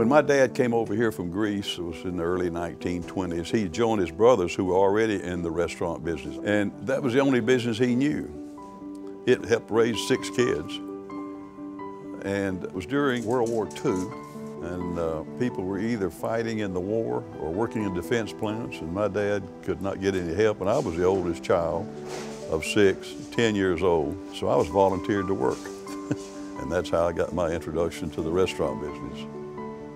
When my dad came over here from Greece, it was in the early 1920s, he joined his brothers who were already in the restaurant business. And that was the only business he knew. It helped raise 6 kids. And it was during World War II, and people were either fighting in the war or working in defense plants, and my dad could not get any help, and I was the oldest child of 6, 10 years old, so I was volunteered to work. And that's how I got my introduction to the restaurant business.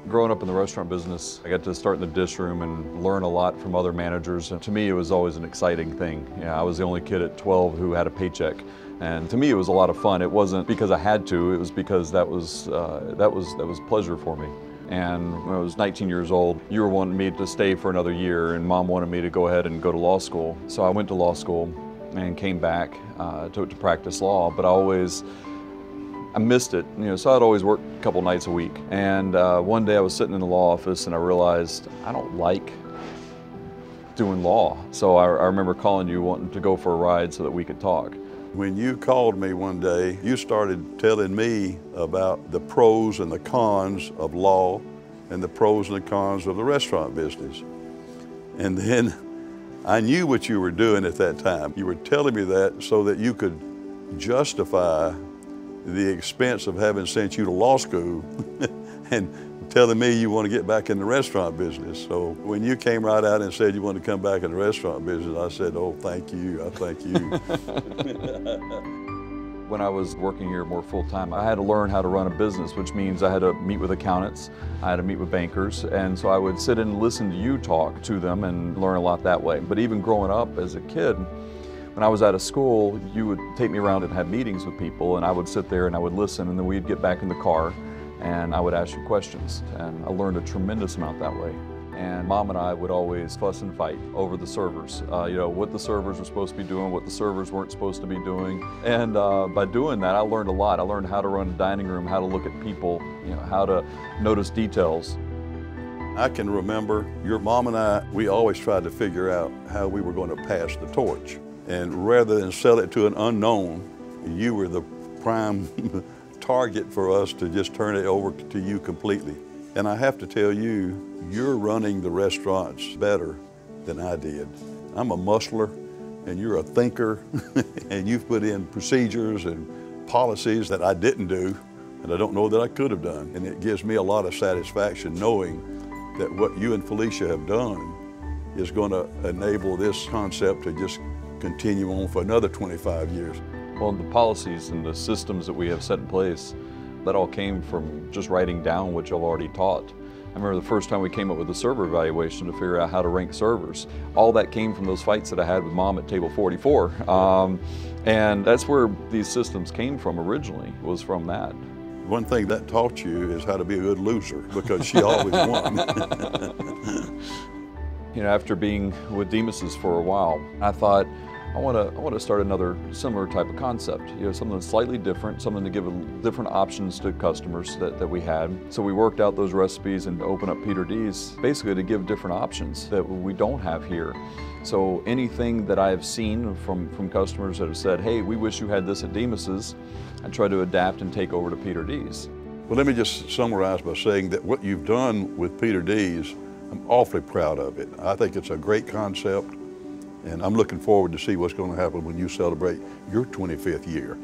Growing up in the restaurant business, I got to start in the dish room and learn a lot from other managers. And to me, it was always an exciting thing. I was the only kid at 12 who had a paycheck. And to me, it was a lot of fun. It wasn't because I had to, it was because that was pleasure for me. And when I was 19 years old, you were wanting me to stay for another year, and Mom wanted me to go ahead and go to law school. So I went to law school and came back to practice law, but I missed it, so I'd always work a couple nights a week. And one day I was sitting in the law office and I realized I don't like doing law. So I remember calling you wanting to go for a ride so that we could talk. When you called me one day, you started telling me about the pros and the cons of law and the pros and the cons of the restaurant business. And then I knew what you were doing at that time. You were telling me that so that you could justify the expense of having sent you to law school and telling me you want to get back in the restaurant business. So when you came right out and said you want to come back in the restaurant business, I said, oh, thank you, I thank you. When I was working here more full-time, I had to learn how to run a business, which means I had to meet with accountants, I had to meet with bankers, and so I would sit and listen to you talk to them and learn a lot that way. But even growing up as a kid, when I was out of school, you would take me around and have meetings with people, and I would sit there and I would listen, and then we'd get back in the car and I would ask you questions. And I learned a tremendous amount that way. And Mom and I would always fuss and fight over the servers, what the servers were supposed to be doing, what the servers weren't supposed to be doing. And by doing that, I learned a lot. I learned how to run a dining room, how to look at people, how to notice details. I can remember your mom and I, we always tried to figure out how we were going to pass the torch. And rather than sell it to an unknown, you were the prime target for us to just turn it over to you completely. And I have to tell you, you're running the restaurants better than I did. I'm a muscler, and you're a thinker, and you've put in procedures and policies that I didn't do, and I don't know that I could have done. And it gives me a lot of satisfaction knowing that what you and Felicia have done is going to enable this concept to just continue on for another 25 years. Well, the policies and the systems that we have set in place, that all came from just writing down what you've already taught. I remember the first time we came up with a server evaluation to figure out how to rank servers. All that came from those fights that I had with Mom at table 44. And that's where these systems came from originally, was from that. One thing that taught you is how to be a good loser, because she always won. After being with Demos's for a while, I thought, I want to start another similar type of concept, something slightly different, something to give different options to customers that we had. So we worked out those recipes and opened up Peter D's, basically to give different options that we don't have here. So anything that I've seen from customers that have said, hey, we wish you had this at Demos's, I try to adapt and take over to Peter D's. Well, let me just summarize by saying that what you've done with Peter D's, I'm awfully proud of it. I think it's a great concept, and I'm looking forward to see what's going to happen when you celebrate your 25th year.